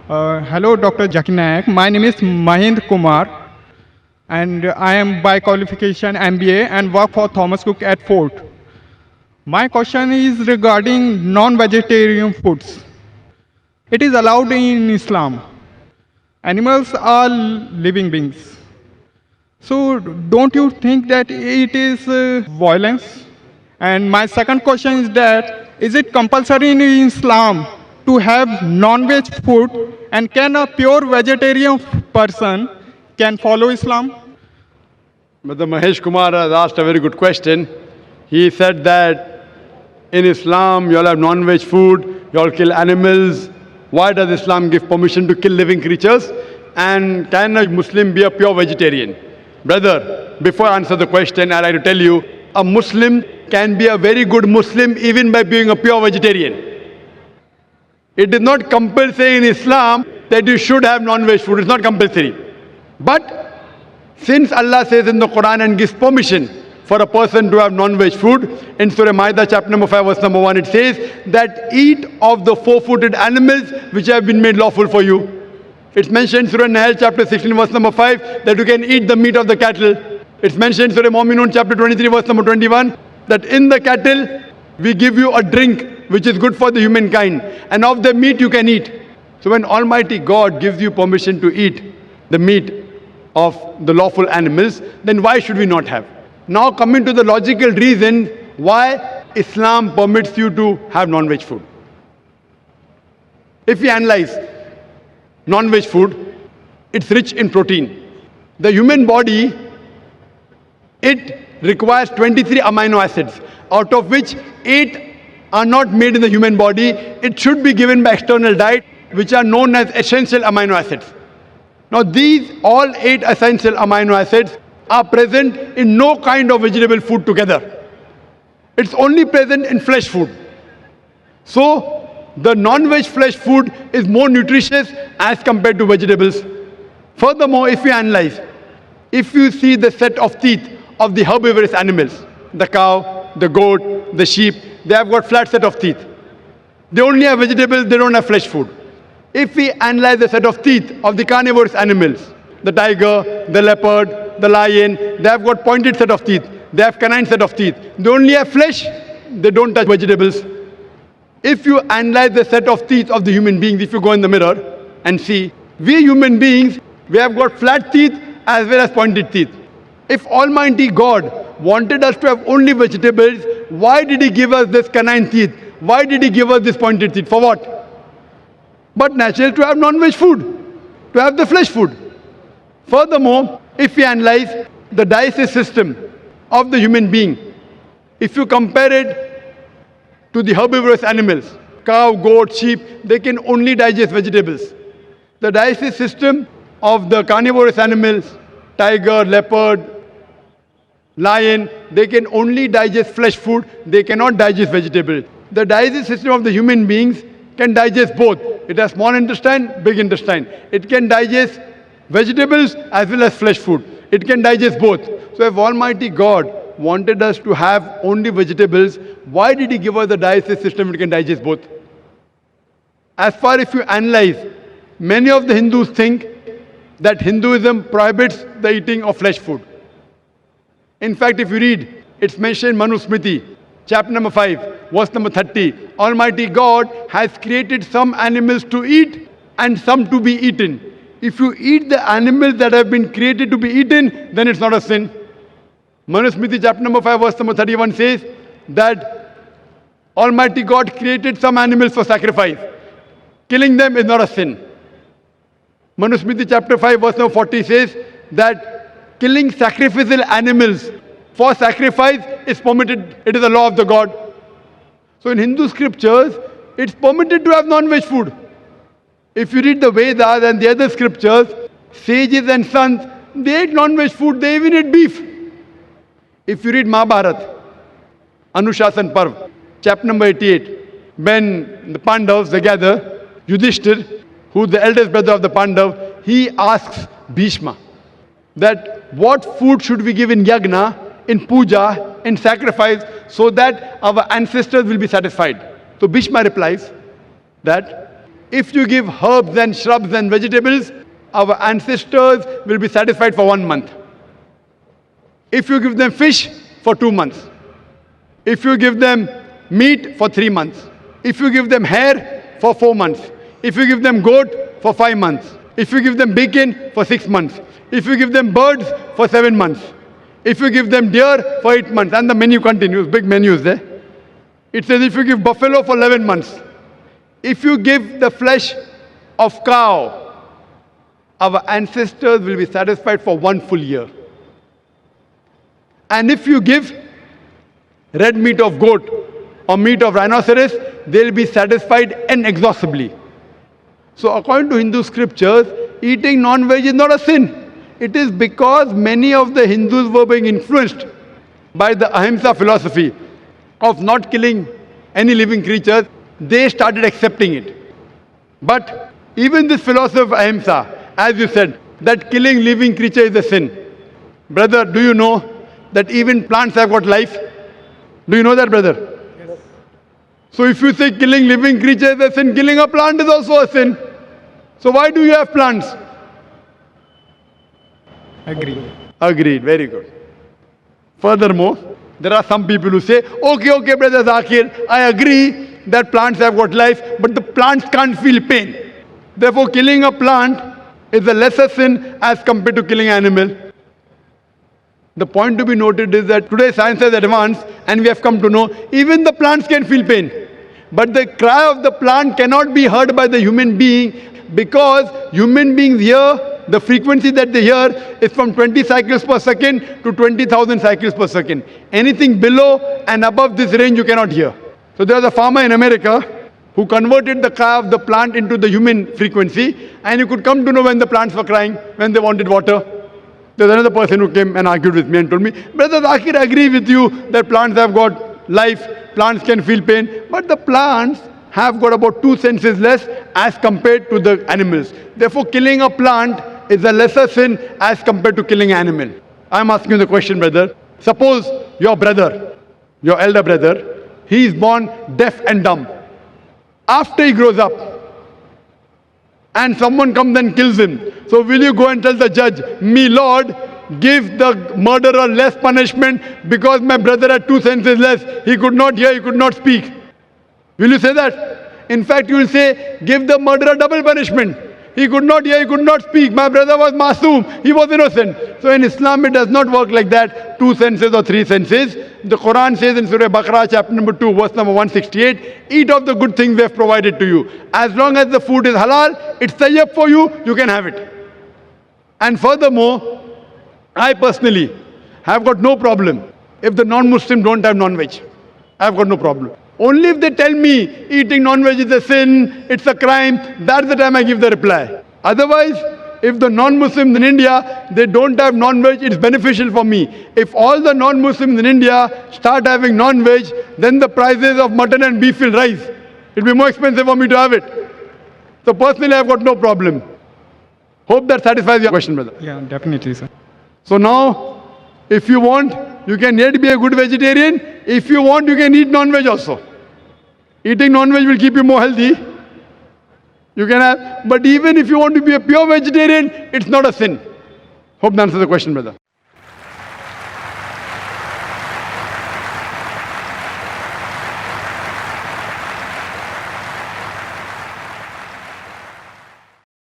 Hello, Dr. Jaki Nayak. My name is Mahind Kumar, and I am by qualification MBA and work for Thomas Cook at Fort. My question is regarding non-vegetarian foods. It is allowed in Islam. Animals are living beings. So, don't you think that it is violence? And my second question is that is it compulsory in Islam to have non-veg food, and can a pure vegetarian person can follow Islam? Mr. Mahesh Kumar has asked a very good question. He said that in Islam you all have non-veg food, you all kill animals. Why does Islam give permission to kill living creatures? And can a Muslim be a pure vegetarian? Brother, before I answer the question, I'd like to tell you, a Muslim can be a very good Muslim even by being a pure vegetarian. It is not compulsory in Islam that you should have non-veg food. It's not compulsory. But since Allah says in the Quran and gives permission for a person to have non-veg food, in Surah Ma'idah chapter number 5 verse number 1 it says that eat of the four-footed animals which have been made lawful for you. It's mentioned in Surah Nahl chapter 16 verse number 5 that you can eat the meat of the cattle. It's mentioned in Surah Mu'minun chapter 23 verse number 21 that in the cattle we give you a drink which is good for the humankind, and of the meat you can eat. So when Almighty God gives you permission to eat the meat of the lawful animals, then why should we not have? Now coming to the logical reason why Islam permits you to have non-veg food. If we analyze non-veg food, it's rich in protein. The human body, it requires 23 amino acids, out of which 8 are not made in the human body. It should be given by external diet, which are known as essential amino acids. Now these all 8 essential amino acids are present in no kind of vegetable food together. It's only present in flesh food. So the non-veg flesh food is more nutritious as compared to vegetables. Furthermore, if you analyze, if you see the set of teeth of the herbivorous animals, the cow, the goat, the sheep, they have got flat set of teeth. They only have vegetables, they don't have flesh food. If we analyze the set of teeth of the carnivorous animals, the tiger, the leopard, the lion, they have got pointed set of teeth. They have canine set of teeth. They only have flesh, they don't touch vegetables. If you analyze the set of teeth of the human beings, if you go in the mirror and see, we human beings, we have got flat teeth as well as pointed teeth. If Almighty God wanted us to have only vegetables, why did He give us this canine teeth? Why did He give us this pointed teeth? For what? But naturally to have non-veg food, to have the flesh food. Furthermore, if we analyze the digestive system of the human being, if you compare it to the herbivorous animals, cow, goat, sheep, they can only digest vegetables. The digestive system of the carnivorous animals, tiger, leopard, lion, they can only digest flesh food, they cannot digest vegetables. The digestive system of the human beings can digest both. It has small intestine, big intestine. It can digest vegetables as well as flesh food. It can digest both. So if Almighty God wanted us to have only vegetables, why did He give us the digestive system which can digest both? As far if you analyze, many of the Hindus think that Hinduism prohibits the eating of flesh food. In fact, if you read, it's mentioned in Manu Smriti, chapter number 5, verse number 30. Almighty God has created some animals to eat and some to be eaten. If you eat the animals that have been created to be eaten, then it's not a sin. Manu Smriti, chapter number 5, verse number 31 says that Almighty God created some animals for sacrifice. Killing them is not a sin. Manu Smriti, chapter 5, verse number 40 says that killing sacrificial animals for sacrifice is permitted. It is the law of the God. So in Hindu scriptures, it's permitted to have non-veg food. If you read the Vedas and the other scriptures, sages and sons, they ate non-veg food, they even ate beef. If you read Mahabharata, Anushasan Parv, chapter number 88, when the Pandavas, they gather, Yudhishthir, who's the eldest brother of the Pandav, he asks Bhishma that what food should we give in yagna, in puja, in sacrifice, so that our ancestors will be satisfied. So Bhishma replies that if you give herbs and shrubs and vegetables, our ancestors will be satisfied for 1 month. If you give them fish, for 2 months. If you give them meat, for 3 months. If you give them hair, for 4 months. If you give them goat, for 5 months. If you give them bacon, for 6 months. If you give them birds, for 7 months. If you give them deer, for 8 months. And the menu continues, big menu is there. It says if you give buffalo for 11 months. If you give the flesh of cow, our ancestors will be satisfied for 1 full year. And if you give red meat of goat or meat of rhinoceros, they'll be satisfied inexhaustibly. So according to Hindu scriptures, eating non-veg is not a sin. It is because many of the Hindus were being influenced by the Ahimsa philosophy of not killing any living creatures. They started accepting it. But even this philosophy of Ahimsa, as you said, that killing living creature is a sin. Brother, do you know that even plants have got life? Do you know that, brother? Yes. So if you say killing living creature is a sin, killing a plant is also a sin. So why do you have plants? Agreed. Agreed. Very good. Furthermore, there are some people who say, okay, brother Zakir, I agree that plants have got life, but the plants can't feel pain. Therefore, killing a plant is a lesser sin as compared to killing an animal. The point to be noted is that today science has advanced and we have come to know even the plants can feel pain. But the cry of the plant cannot be heard by the human being because human beings hear, the frequency that they hear is from 20 cycles per second to 20,000 cycles per second. Anything below and above this range you cannot hear. So there was a farmer in America who converted the cry of the plant into the human frequency, and you could come to know when the plants were crying, when they wanted water. There's another person who came and argued with me and told me, Brother Zakir, I agree with you that plants have got life, plants can feel pain, but the plants have got about 2 senses less as compared to the animals. Therefore, killing a plant is a lesser sin as compared to killing an animal. I'm asking you the question, brother. Suppose your brother, your elder brother, he is born deaf and dumb. After he grows up, and someone comes and kills him. So will you go and tell the judge, me Lord, give the murderer less punishment because my brother had 2 senses less. He could not hear, he could not speak. Will you say that? In fact, you will say, give the murderer double punishment. He could not hear, he could not speak. My brother was masoom, he was innocent. So in Islam, it does not work like that, 2 senses or 3 senses. The Quran says in Surah Baqarah, chapter number 2, verse number 168, eat of the good things we have provided to you. As long as the food is halal, it's tayyib for you, you can have it. And furthermore, I personally have got no problem if the non-Muslim don't have non-veg. I've got no problem. Only if they tell me eating non-veg is a sin, it's a crime, that's the time I give the reply. Otherwise, if the non-Muslims in India, they don't have non-veg, it's beneficial for me. If all the non-Muslims in India start having non-veg, then the prices of mutton and beef will rise. It'll be more expensive for me to have it. So personally, I've got no problem. Hope that satisfies your question, brother. Yeah, definitely, sir. So now, if you want, you can yet be a good vegetarian. If you want, you can eat non-veg also. Eating non-veg will keep you more healthy. You can have, but even if you want to be a pure vegetarian, it's not a sin. Hope that answers the question, brother.